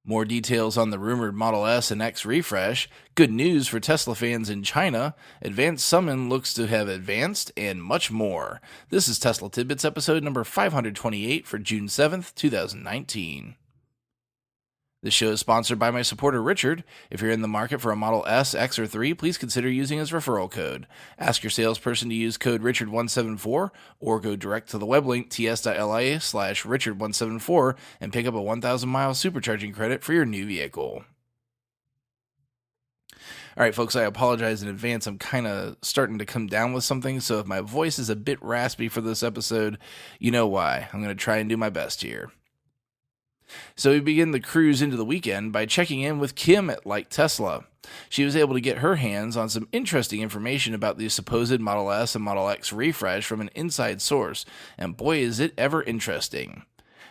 More details on the rumored Model S and X refresh, good news for Tesla fans in China, advanced summon looks to have advanced, and much more. This is Tesla Tidbits episode number 528 for June 7th, 2019. This show is sponsored by my supporter Richard. If you're in the market for a Model S, X, or 3, please consider using his referral code. Ask your salesperson to use code Richard174 or go direct to the web link ts.la/Richard174 and pick up a 1,000-mile supercharging credit for your new vehicle. All right, folks, I apologize in advance. I'm kind of starting to come down with something, so if my voice is a bit raspy for this episode, you know why. I'm going to try and do my best here. So we begin the cruise into the weekend by checking in with Kim at Like Tesla. She was able to get her hands on some interesting information about the supposed Model S and Model X refresh from an inside source, and boy is it ever interesting.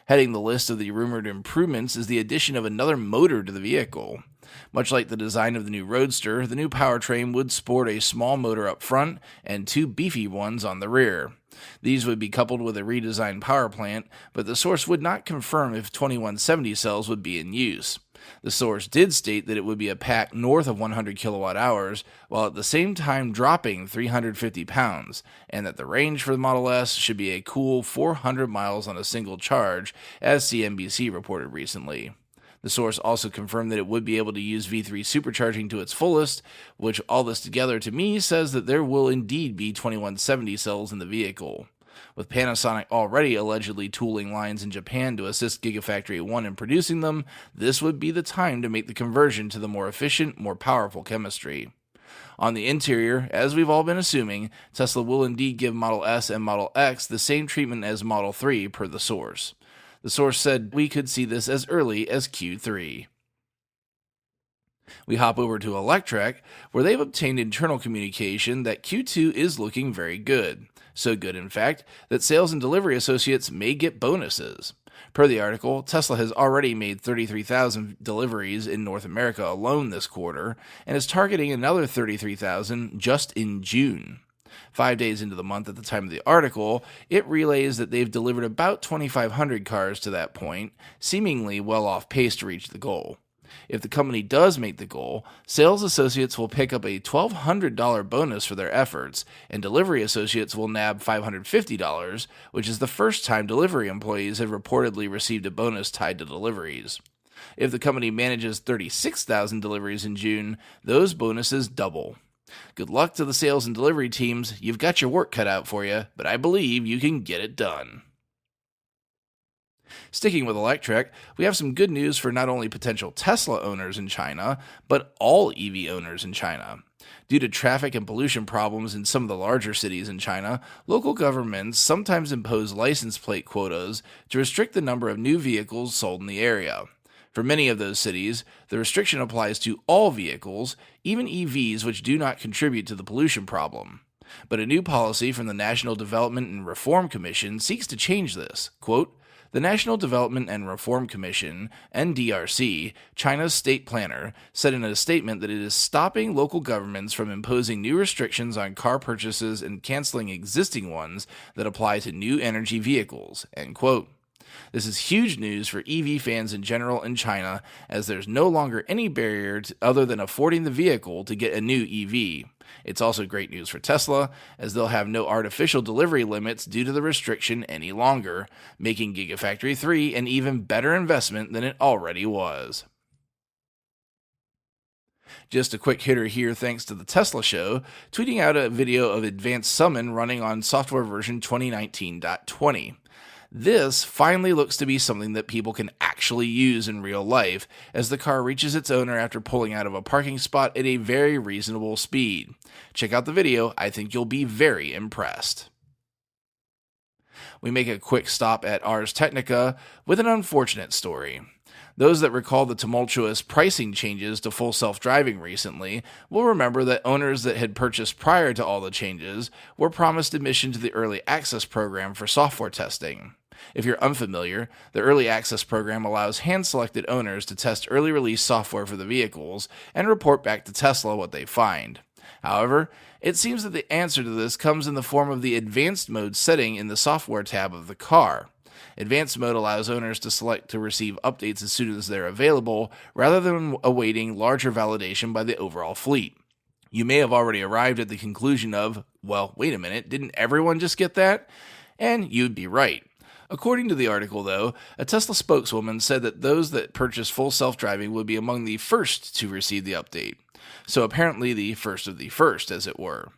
Heading the list of the rumored improvements is the addition of another motor to the vehicle. Much like the design of the new Roadster, the new powertrain would sport a small motor up front and two beefy ones on the rear. These would be coupled with a redesigned power plant, but the source would not confirm if 2170 cells would be in use. The source did state that it would be a pack north of 100 kilowatt hours, while at the same time dropping 350 pounds, and that the range for the Model S should be a cool 400 miles on a single charge, as CNBC reported recently. The source also confirmed that it would be able to use V3 supercharging to its fullest, which all this together to me says that there will indeed be 2170 cells in the vehicle. With Panasonic already allegedly tooling lines in Japan to assist Gigafactory 1 in producing them, this would be the time to make the conversion to the more efficient, more powerful chemistry. On the interior, as we've all been assuming, Tesla will indeed give Model S and Model X the same treatment as Model 3 per the source. The source said we could see this as early as Q3. We hop over to Electrek, where they've obtained internal communication that Q2 is looking very good. So good, in fact, that sales and delivery associates may get bonuses. Per the article, Tesla has already made 33,000 deliveries in North America alone this quarter, and is targeting another 33,000 just in June. 5 days into the month at the time of the article, it relays that they've delivered about 2,500 cars to that point, seemingly well off pace to reach the goal. If the company does make the goal, sales associates will pick up a $1,200 bonus for their efforts, and delivery associates will nab $550, which is the first time delivery employees have reportedly received a bonus tied to deliveries. If the company manages 36,000 deliveries in June, those bonuses double. Good luck to the sales and delivery teams. You've got your work cut out for you, but I believe you can get it done. Sticking with Electrek, we have some good news for not only potential Tesla owners in China, but all EV owners in China. Due to traffic and pollution problems in some of the larger cities in China, local governments sometimes impose license plate quotas to restrict the number of new vehicles sold in the area. For many of those cities, the restriction applies to all vehicles, even EVs which do not contribute to the pollution problem. But a new policy from the National Development and Reform Commission seeks to change this. Quote, "The National Development and Reform Commission, NDRC, China's state planner, said in a statement that it is stopping local governments from imposing new restrictions on car purchases and canceling existing ones that apply to new energy vehicles." End quote. This is huge news for EV fans in general in China, as there's no longer any barrier other than affording the vehicle to get a new EV. It's also great news for Tesla, as they'll have no artificial delivery limits due to the restriction any longer, making Gigafactory 3 an even better investment than it already was. Just a quick hitter here thanks to the Tesla Show, tweeting out a video of Advanced Summon running on software version 2019.20. This finally looks to be something that people can actually use in real life, as the car reaches its owner after pulling out of a parking spot at a very reasonable speed. Check out the video, I think you'll be very impressed. We make a quick stop at Ars Technica with an unfortunate story. Those that recall the tumultuous pricing changes to full self-driving recently will remember that owners that had purchased prior to all the changes were promised admission to the Early Access program for software testing. If you're unfamiliar, the Early Access program allows hand-selected owners to test early release software for the vehicles and report back to Tesla what they find. However, it seems that the answer to this comes in the form of the Advanced Mode setting in the Software tab of the car. Advanced mode allows owners to select to receive updates as soon as they're available, rather than awaiting larger validation by the overall fleet. You may have already arrived at the conclusion of, well, wait a minute, didn't everyone just get that? And you'd be right. According to the article, though, a Tesla spokeswoman said that those that purchase full self-driving would be among the first to receive the update. So apparently the first of the first, as it were.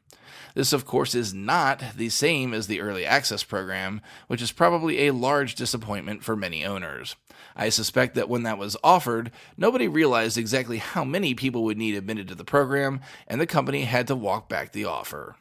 This, of course, is not the same as the Early Access program, which is probably a large disappointment for many owners. I suspect that when that was offered, nobody realized exactly how many people would need admitted to the program, and the company had to walk back the offer.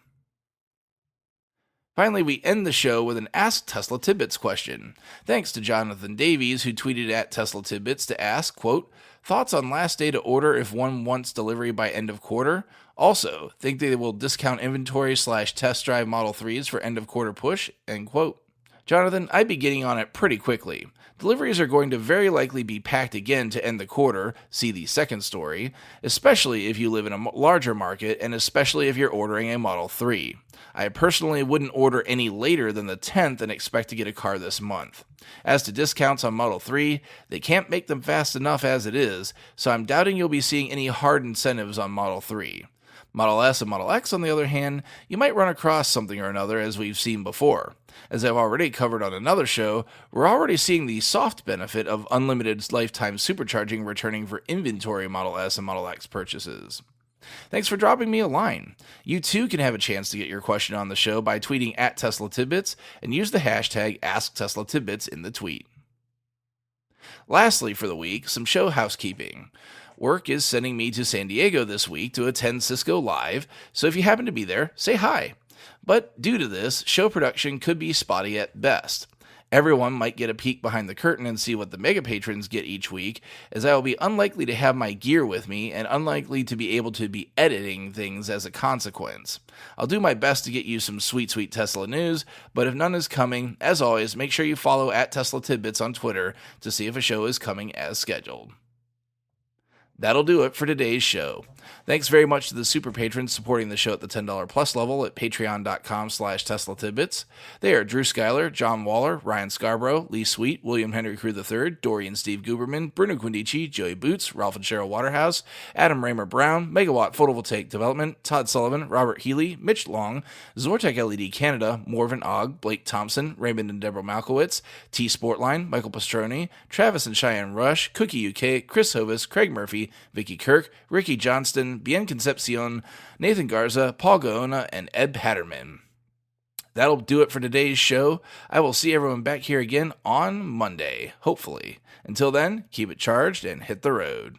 Finally, we end the show with an Ask Tesla Tidbits question. Thanks to Jonathan Davies, who tweeted at Tesla Tidbits to ask, quote, thoughts on last day to order if one wants delivery by end of quarter? Also, think they will discount inventory / test drive Model 3s for end of quarter push? End quote. Jonathan, I'd be getting on it pretty quickly. Deliveries are going to very likely be packed again to end the quarter, see the second story, especially if you live in a larger market and especially if you're ordering a Model 3. I personally wouldn't order any later than the 10th and expect to get a car this month. As to discounts on Model 3, they can't make them fast enough as it is, so I'm doubting you'll be seeing any hard incentives on Model 3. Model S and Model X, on the other hand, you might run across something or another as we've seen before. As I've already covered on another show, we're already seeing the soft benefit of unlimited lifetime supercharging returning for inventory Model S and Model X purchases. Thanks for dropping me a line. You too can have a chance to get your question on the show by tweeting at Tesla Tidbits and use the hashtag AskTeslaTidbits in the tweet. Lastly for the week, some show housekeeping. Work is sending me to San Diego this week to attend Cisco Live, so if you happen to be there, say hi. But due to this, show production could be spotty at best. Everyone might get a peek behind the curtain and see what the mega patrons get each week, as I will be unlikely to have my gear with me and unlikely to be able to be editing things as a consequence. I'll do my best to get you some sweet Tesla news, but if none is coming, as always, make sure you follow at Tesla Tidbits on Twitter to see if a show is coming as scheduled. That'll do it for today's show. Thanks very much to the super patrons supporting the show at the $10 plus level at patreon.com/Tesla Tidbits. They are Drew Schuyler, John Waller, Ryan Scarborough, Lee Sweet, William Henry Crew III, Dorian Steve Guberman, Bruno Quindici, Joey Boots, Ralph and Cheryl Waterhouse, Adam Raymer Brown, Megawatt Photovoltaic Development, Todd Sullivan, Robert Healy, Mitch Long, Zortec LED Canada, Morven Ogg, Blake Thompson, Raymond and Deborah Malkowitz, T Sportline, Michael Pastroni, Travis and Cheyenne Rush, Cookie UK, Chris Hovis, Craig Murphy, Vicky Kirk, Ricky Johnston, Bien Concepcion, Nathan Garza, Paul Gaona, and Ed Patterman. That'll do it for today's show. I will see everyone back here again on Monday, hopefully. Until then, keep it charged and hit the road.